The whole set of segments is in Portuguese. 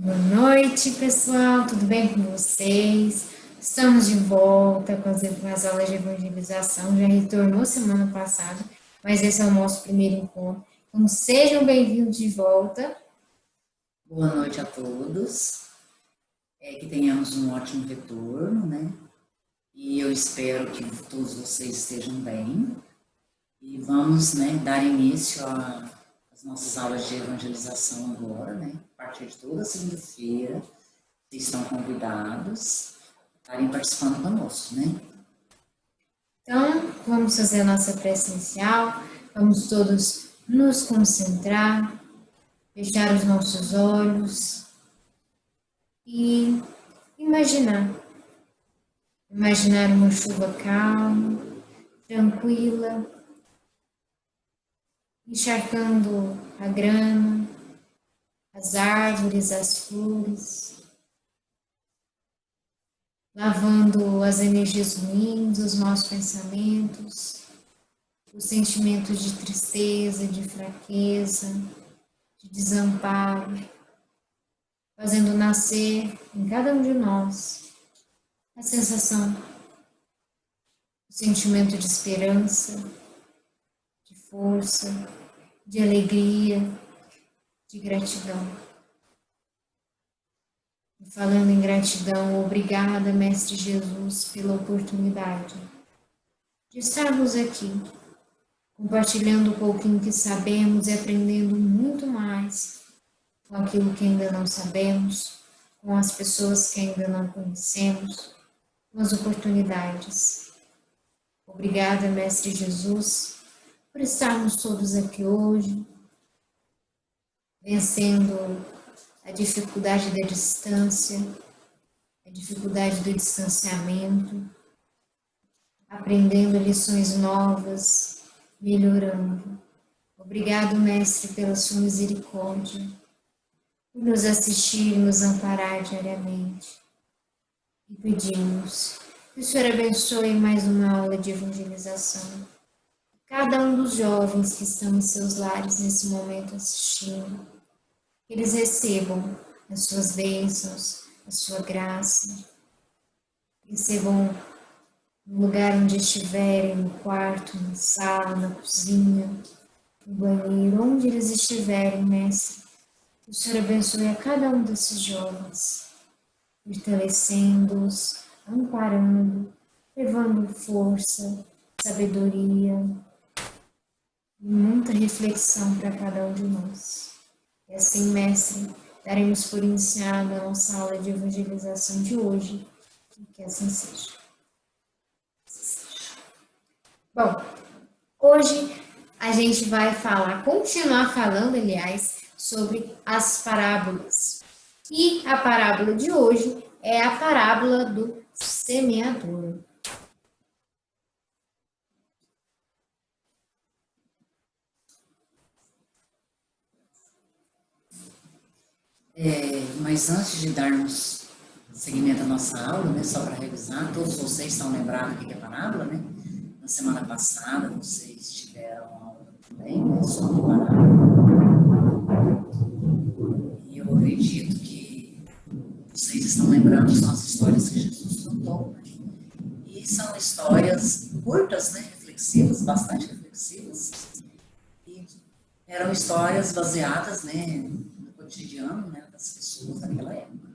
Boa noite, pessoal. Tudo bem com vocês? Estamos de volta com as aulas de evangelização. Já retornou semana passada, mas esse é o nosso primeiro encontro. Então, sejam bem-vindos de volta. Boa noite a todos. Que tenhamos um ótimo retorno, né? E eu espero que todos vocês estejam bem. E vamos, né, dar início às nossas aulas de evangelização agora, né? A partir de toda segunda-feira, vocês estão convidados a estarem participando conosco, né? Então, vamos fazer a nossa prece inicial. Vamos todos nos concentrar, fechar os nossos olhos e imaginar. Imaginar uma chuva calma, tranquila, encharcando a grama, as árvores, as flores, lavando as energias ruins, os maus pensamentos, os sentimentos de tristeza, de fraqueza, de desamparo, fazendo nascer em cada um de nós a sensação, o sentimento de esperança, de força, de alegria, de gratidão. E falando em gratidão, obrigada, Mestre Jesus, pela oportunidade de estarmos aqui, compartilhando um pouquinho que sabemos e aprendendo muito mais com aquilo que ainda não sabemos, com as pessoas que ainda não conhecemos, com as oportunidades. Obrigada, Mestre Jesus, por estarmos todos aqui hoje, vencendo a dificuldade da distância, a dificuldade do distanciamento, aprendendo lições novas, melhorando. Obrigado, Mestre, pela sua misericórdia, por nos assistir e nos amparar diariamente. E pedimos que o Senhor abençoe mais uma aula de evangelização. Cada um dos jovens que estão em seus lares nesse momento assistindo, que eles recebam as suas bênçãos, a sua graça, recebam no lugar onde estiverem, no quarto, na sala, na cozinha, no banheiro, onde eles estiverem, Mestre. Que o Senhor abençoe a cada um desses jovens, fortalecendo-os, amparando, levando força, sabedoria e muita reflexão para cada um de nós. E assim, Mestre, daremos por iniciada a nossa aula de evangelização de hoje, que assim seja. Bom, hoje a gente vai continuar falando, aliás, sobre as parábolas. E a parábola de hoje é a parábola do semeador. Mas antes de darmos seguimento à nossa aula, né, só para revisar, todos vocês estão lembrados do que é parábola, né? Na semana passada vocês tiveram aula também, né, sobre parábola. E eu acredito que vocês estão lembrando, são as histórias que Jesus contou, né? E são histórias curtas, né, reflexivas, bastante reflexivas, e eram histórias baseadas, né, no cotidiano, né, das pessoas daquela época.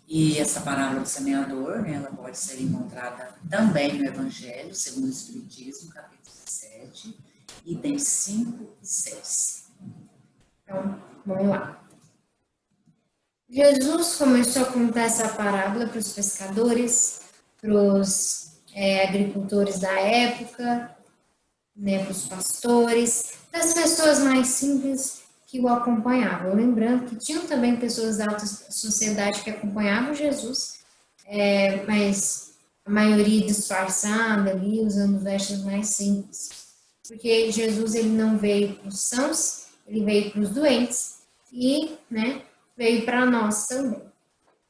E essa parábola do semeador, né, ela pode ser encontrada também no Evangelho, segundo o Espiritismo, capítulo 7, itens 5 e 6. Então, vamos lá. Jesus começou a contar essa parábola para os pescadores, para os agricultores da época, né, para os pastores, das pessoas mais simples que o acompanhavam. Lembrando que tinham também pessoas da alta sociedade que acompanhavam Jesus, mas a maioria disfarçada ali, usando vestes mais simples. Porque Jesus ele não veio para os sãos, ele veio para os doentes e, né, veio para nós também.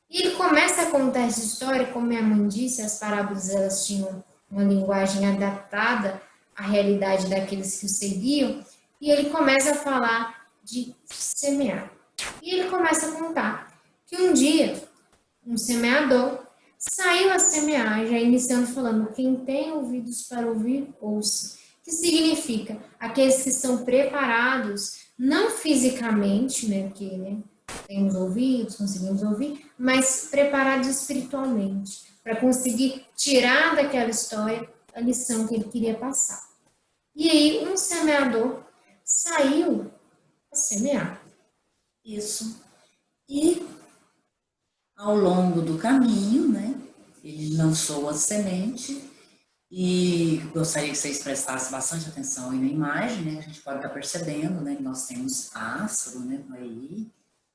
E ele começa a contar essa história, como minha mãe disse, as parábolas elas tinham uma linguagem adaptada à realidade daqueles que o seguiam, e ele começa a falar de semear. E ele começa a contar que um dia um semeador saiu a semear, já iniciando falando: quem tem ouvidos para ouvir, ouça. Que significa aqueles que estão preparados, não fisicamente, né, porque né, temos ouvidos, conseguimos ouvir, mas preparados espiritualmente, para conseguir tirar daquela história a lição que ele queria passar. E aí, um semeador saiu a semear. Isso. E ao longo do caminho, né, ele lançou a semente e gostaria que vocês prestassem bastante atenção aí na imagem, né, a gente pode estar percebendo, né, que nós temos pássaro, né, aí,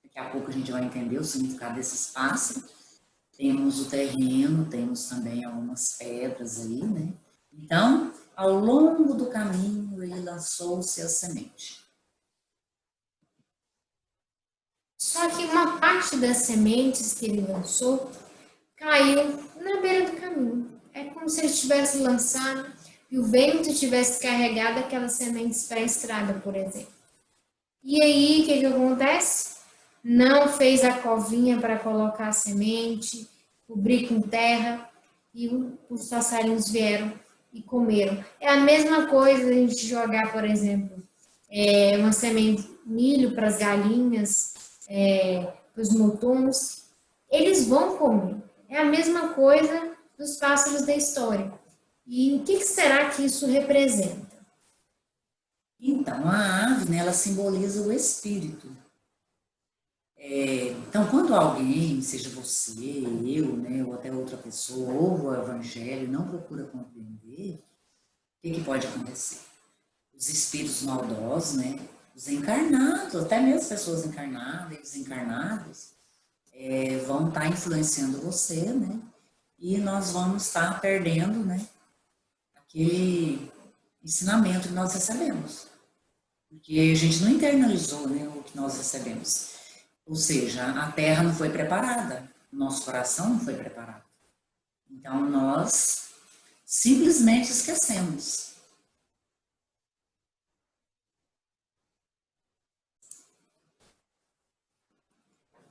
daqui a pouco a gente vai entender o significado desses pássaros, temos o terreno, temos também algumas pedras aí, né, então, ao longo do caminho, ele lançou-se a semente. Só que uma parte das sementes que ele lançou caiu na beira do caminho. É como se ele tivesse lançado e o vento tivesse carregado aquelas sementes para a estrada, por exemplo. E aí, o que acontece? Não fez a covinha para colocar a semente, cobrir com terra, e os passarinhos vieram e comeram. É a mesma coisa a gente jogar, por exemplo, uma semente de milho para as galinhas, para os motons, eles vão comer. É a mesma coisa dos pássaros da história. E o que será que isso representa? Então, a ave, né, ela simboliza o espírito. Então, quando alguém, seja você, eu, né, ou até outra pessoa, ouve o evangelho e não procura compreender, o que pode acontecer? Os espíritos maldosos, né, os encarnados, até mesmo pessoas encarnadas e desencarnadas, vão estar influenciando você, né, e nós vamos estar perdendo, né, aquele ensinamento que nós recebemos. Porque a gente não internalizou, né, o que nós recebemos. Ou seja, a terra não foi preparada, o nosso coração não foi preparado. Então, nós simplesmente esquecemos.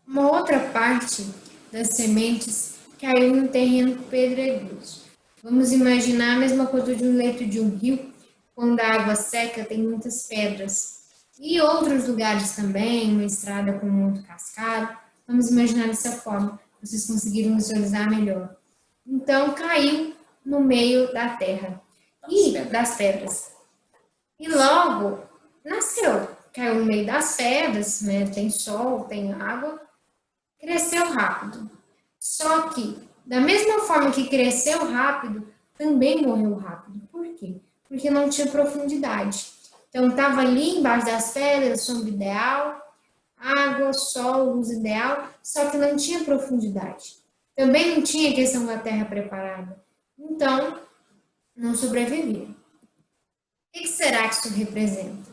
Uma outra parte das sementes caiu em terreno pedregoso. Vamos imaginar a mesma coisa de um leito de um rio, quando a água seca tem muitas pedras. E outros lugares também, uma estrada com muito cascalho. Vamos imaginar dessa forma, vocês conseguiram visualizar melhor. Então, caiu no meio da terra e das pedras. E logo nasceu. Caiu no meio das pedras, né? Tem sol, tem água, cresceu rápido. Só que, da mesma forma que cresceu rápido, também morreu rápido. Por quê? Porque não tinha profundidade. Então, estava ali embaixo das pedras, sombra ideal, água, sol, luz ideal, só que não tinha profundidade. Também não tinha questão da terra preparada. Então, não sobrevivia. O que será que isso representa?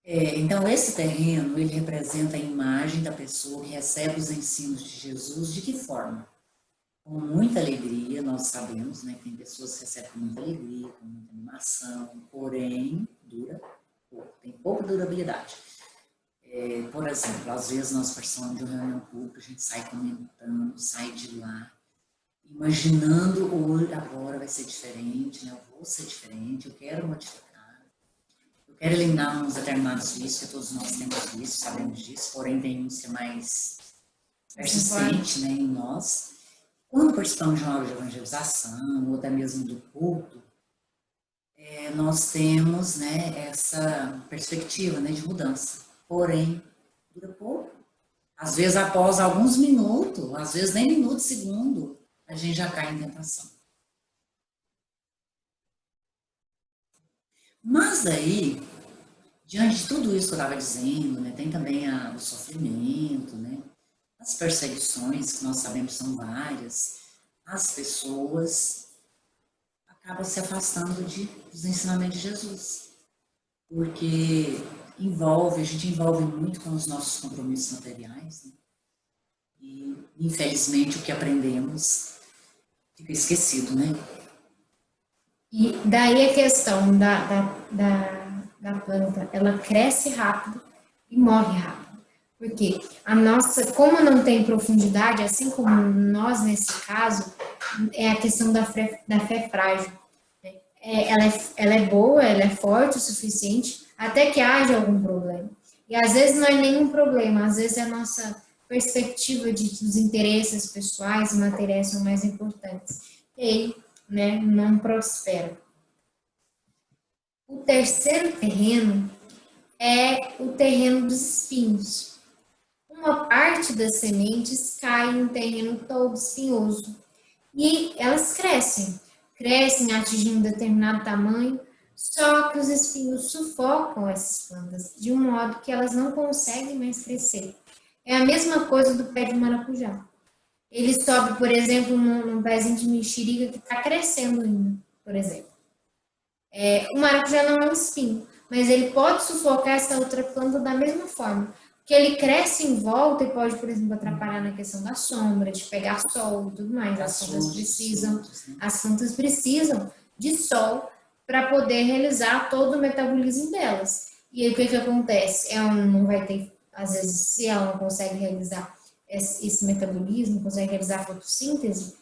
Então, esse terreno, ele representa a imagem da pessoa que recebe os ensinos de Jesus. De que forma? Com muita alegria, nós sabemos, né, que tem pessoas que recebem com muita alegria, com muita animação, porém, dura pouco, tem pouca durabilidade. Por exemplo, às vezes nós participamos de uma reunião pública, a gente sai comentando, sai de lá, imaginando, hoje, agora vai ser diferente, né, eu vou ser diferente, eu quero modificar. Eu quero eliminar uns determinados vícios, que todos nós temos vícios, sabemos disso, porém tem uns que é mais persistente, né, em nós. Quando participamos de uma aula de evangelização, ou até mesmo do culto, nós temos, né, essa perspectiva, né, de mudança. Porém, dura pouco. Às vezes, após alguns minutos, às vezes nem minuto, segundo, a gente já cai em tentação. Mas daí, diante de tudo isso que eu estava dizendo, né, tem também o sofrimento, né, as perseguições, que nós sabemos são várias, as pessoas acabam se afastando dos ensinamentos de Jesus. Porque a gente envolve muito com os nossos compromissos materiais, né, e infelizmente o que aprendemos fica esquecido, né? E daí a questão da planta, ela cresce rápido, e morre rápido. Porque a nossa, como não tem profundidade, assim como nós nesse caso, é a questão da fé frágil. Ela é boa, ela é forte o suficiente até que haja algum problema. E às vezes não é nenhum problema, às vezes é a nossa perspectiva de que os interesses pessoais e materiais são mais importantes. E aí, né, não prospera. O terceiro terreno é o terreno dos espinhos. Uma parte das sementes cai em um terreno todo espinhoso e elas crescem atingindo um determinado tamanho, só que os espinhos sufocam essas plantas de um modo que elas não conseguem mais crescer. É a mesma coisa do pé de maracujá. Ele sobe, por exemplo, num pezinho de mexerica que está crescendo ainda, por exemplo. O maracujá não é um espinho, mas ele pode sufocar essa outra planta da mesma forma. Que ele cresce em volta e pode, por exemplo, atrapalhar na questão da sombra, de pegar sol e tudo mais. As plantas precisam de sol para poder realizar todo o metabolismo delas. E aí o que acontece? Ela não vai ter, às vezes, se ela não consegue realizar esse metabolismo, consegue realizar a fotossíntese,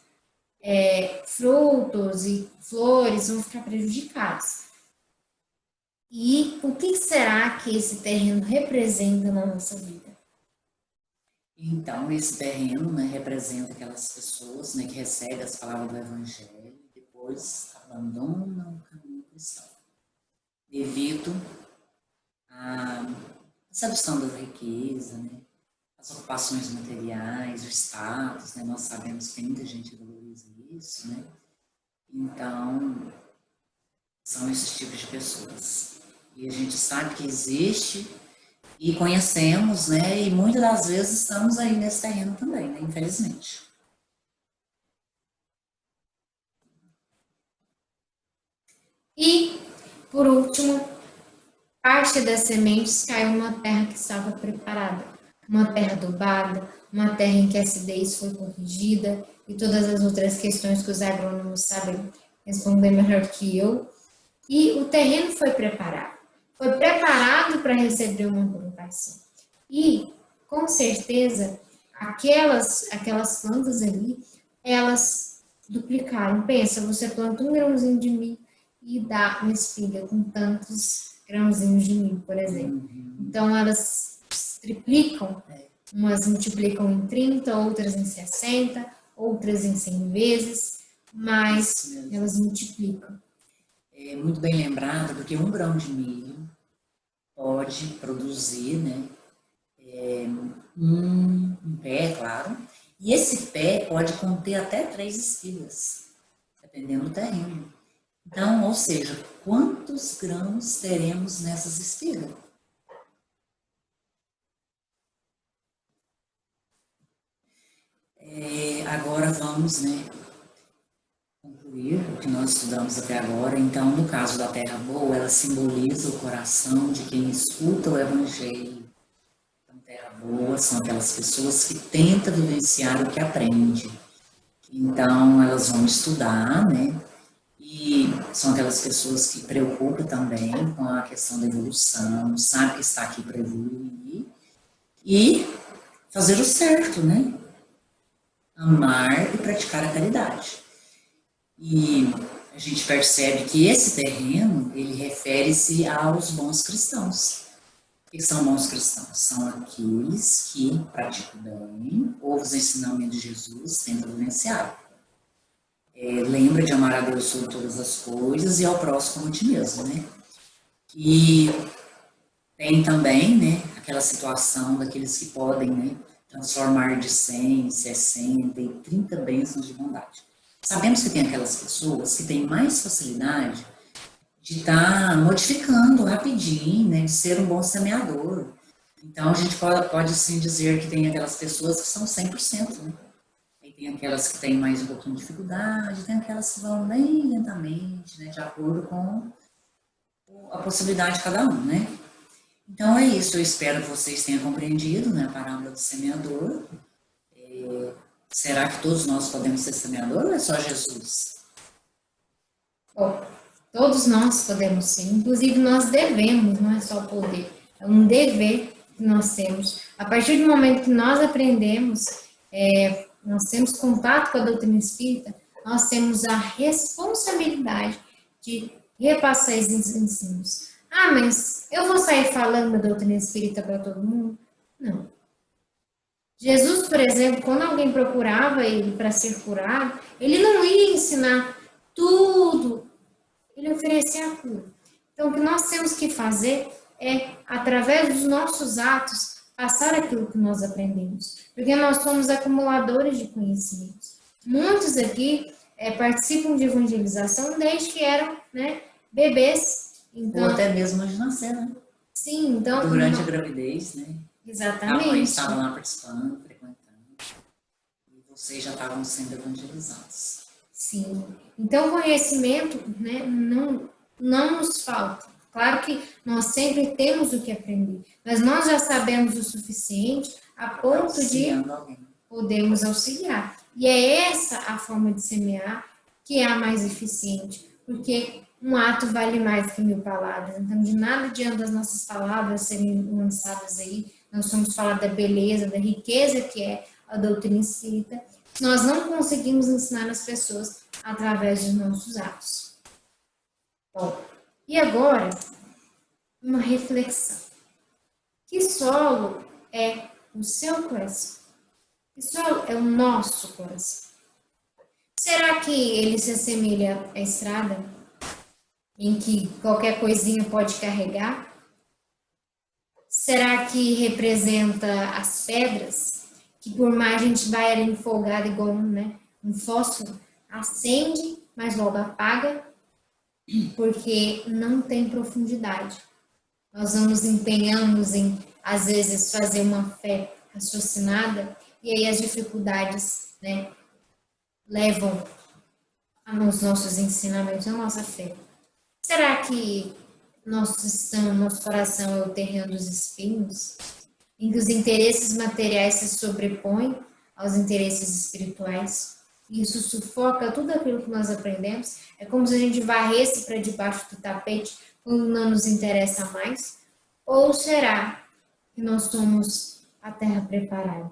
frutos e flores vão ficar prejudicados. E o que será que esse terreno representa na nossa vida? Então, esse terreno, né, representa aquelas pessoas, né, que recebem as palavras do Evangelho e depois abandonam o caminho cristão, devido à sedução da riqueza, né, as ocupações materiais, o status, né, nós sabemos que muita gente valoriza isso, né, então são esses tipos de pessoas. E a gente sabe que existe e conhecemos, né, e muitas das vezes estamos aí nesse terreno também, né, infelizmente. E, por último, parte das sementes caiu numa terra que estava preparada, uma terra adubada, uma terra em que a acidez foi corrigida e todas as outras questões que os agrônomos sabem responder melhor que eu. E o terreno foi preparado para receber uma plantação. E, com certeza, aquelas plantas ali, elas duplicaram. Pensa, você planta um grãozinho de milho e dá uma espiga com tantos grãozinhos de milho, por exemplo. Então, elas triplicam, umas multiplicam em 30, outras em 60, outras em 100 vezes, mas elas multiplicam. É muito bem lembrado, porque um grão de milho pode produzir, né, um pé, claro, e esse pé pode conter até 3 espigas, dependendo do terreno. Então, ou seja, quantos grãos teremos nessas espigas? Agora vamos, né, concluir o que nós estudamos até agora. Então, no caso da terra boa, ela simboliza o coração de quem escuta o Evangelho. Então, terra boa são aquelas pessoas que tentam vivenciar o que aprende. Então, elas vão estudar, né? E são aquelas pessoas que preocupam também com a questão da evolução, sabe que está aqui para evoluir e fazer o certo, né? Amar e praticar a caridade. E a gente percebe que esse terreno, ele refere-se aos bons cristãos. O que são bons cristãos? São aqueles que praticam bem, ouvem os ensinamentos de Jesus, tentam vivenciar. Lembra de amar a Deus sobre todas as coisas e ao próximo como a ti mesmo, né? E tem também, né, aquela situação daqueles que podem, né, transformar de 100, 60 e 30 bênçãos de bondade. Sabemos que tem aquelas pessoas que têm mais facilidade de estar modificando rapidinho, né, de ser um bom semeador. Então, a gente pode assim dizer que tem aquelas pessoas que são 100%, né? Aí tem aquelas que têm mais um pouquinho de dificuldade, tem aquelas que vão bem lentamente, né, de acordo com a possibilidade de cada um, né? Então, é isso. Eu espero que vocês tenham compreendido, né, a parábola do semeador. Será que todos nós podemos ser semeador ou é só Jesus? Bom, todos nós podemos ser, inclusive nós devemos, não é só poder, é um dever que nós temos. A partir do momento que nós aprendemos, nós temos contato com a doutrina espírita, nós temos a responsabilidade de repassar esses ensinos. Ah, mas eu vou sair falando da doutrina espírita para todo mundo? Não. Jesus, por exemplo, quando alguém procurava ele para ser curado, ele não ia ensinar tudo, ele oferecia a cura. Então, o que nós temos que fazer é, através dos nossos atos, passar aquilo que nós aprendemos. Porque nós somos acumuladores de conhecimentos. Muitos aqui participam de evangelização desde que eram, né, bebês. Então, ou até mesmo antes de nascer, né? Sim, então... Durante a gravidez, né? Exatamente. A mãe estava lá participando, frequentando. E vocês já estavam sendo evangelizados. Sim. Então, conhecimento, né, não nos falta. Claro que nós sempre temos o que aprender, mas nós já sabemos o suficiente a ponto de podermos auxiliar. E é essa a forma de semear que é a mais eficiente, porque um ato vale mais que 1000 palavras. Então, de nada adianta as nossas palavras serem lançadas aí. Nós vamos falar da beleza, da riqueza que é a doutrina espírita. Nós não conseguimos ensinar as pessoas através dos nossos atos. Bom, e agora, uma reflexão. Que solo é o seu coração? Que solo é o nosso coração? Será que ele se assemelha à estrada, em que qualquer coisinha pode carregar? Será que representa as pedras, que por mais a gente vai ali empolgado igual um fósforo, acende, mas logo apaga, porque não tem profundidade. Nós vamos empenhamos em, às vezes, fazer uma fé raciocinada, e aí as dificuldades, né, levam aos nossos ensinamentos, a nossa fé. Será que nosso coração é o terreno dos espinhos, em que os interesses materiais se sobrepõem aos interesses espirituais? E isso sufoca tudo aquilo que nós aprendemos. É como se a gente varresse para debaixo do tapete quando não nos interessa mais. Ou será que nós somos a terra preparada?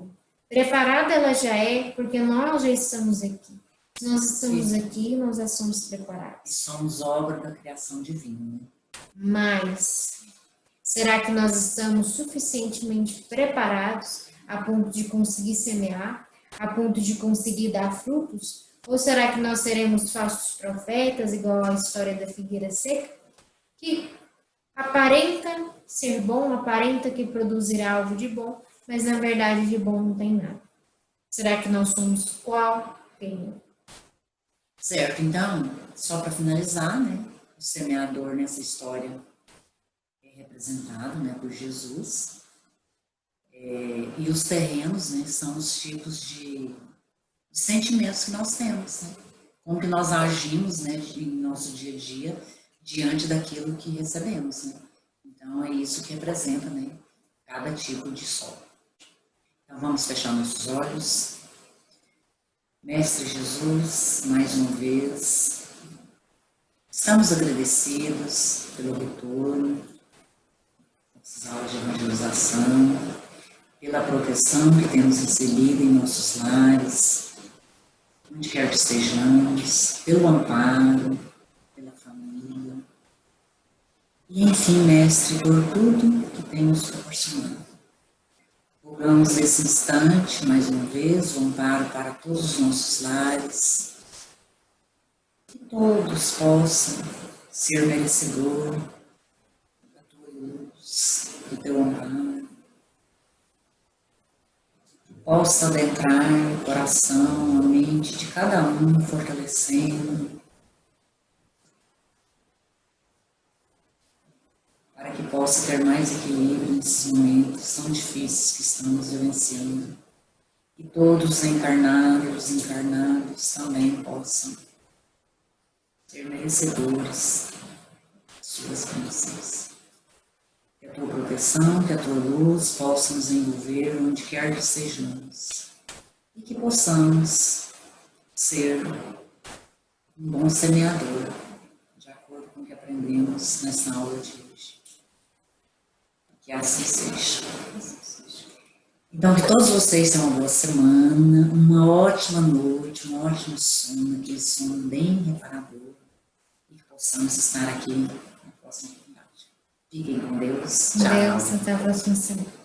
Preparada ela já é, porque nós já estamos aqui. Se nós estamos aqui, nós já somos preparados. E somos obra da criação divina, né? Mas será que nós estamos suficientemente preparados a ponto de conseguir semear, a ponto de conseguir dar frutos? Ou será que nós seremos falsos profetas, igual a história da figueira seca, que aparenta ser bom, aparenta que produzirá algo de bom, mas na verdade de bom não tem nada? Será que nós somos qual terreno? Certo, então, só para finalizar, né, o semeador nessa história é representado, né, por Jesus, e os terrenos, né, são os tipos de sentimentos que nós temos, né, como que nós agimos, né, em nosso dia a dia, diante daquilo que recebemos, né. Então, é isso que representa, né, cada tipo de solo. Então, vamos fechar nossos olhos. Mestre Jesus, mais uma vez, estamos agradecidos pelo retorno, nossas aulas de evangelização, pela proteção que temos recebido em nossos lares, onde quer que estejamos, pelo amparo, pela família, e enfim, Mestre, por tudo que tem nos proporcionado. Rogamos nesse instante, mais uma vez, o amparo para todos os nossos lares, que todos possam ser merecedores da tua luz, do teu amparo, que possa adentrar o coração, a mente de cada um, fortalecendo, para que possa ter mais equilíbrio nesses momentos tão difíceis que estamos vivenciando. E todos os encarnados e os desencarnados também possam ser merecedores de suas bênçãos. Que a tua proteção, que a tua luz possa nos envolver onde quer que estejamos. E que possamos ser um bom semeador, de acordo com o que aprendemos nessa aula de hoje. Que assim seja. Então, que todos vocês tenham uma boa semana, uma ótima noite, um ótimo sono, aquele sono bem reparador, e que possamos estar aqui na próxima oportunidade. Fiquem com Deus. Tchau. Deus, até a próxima semana.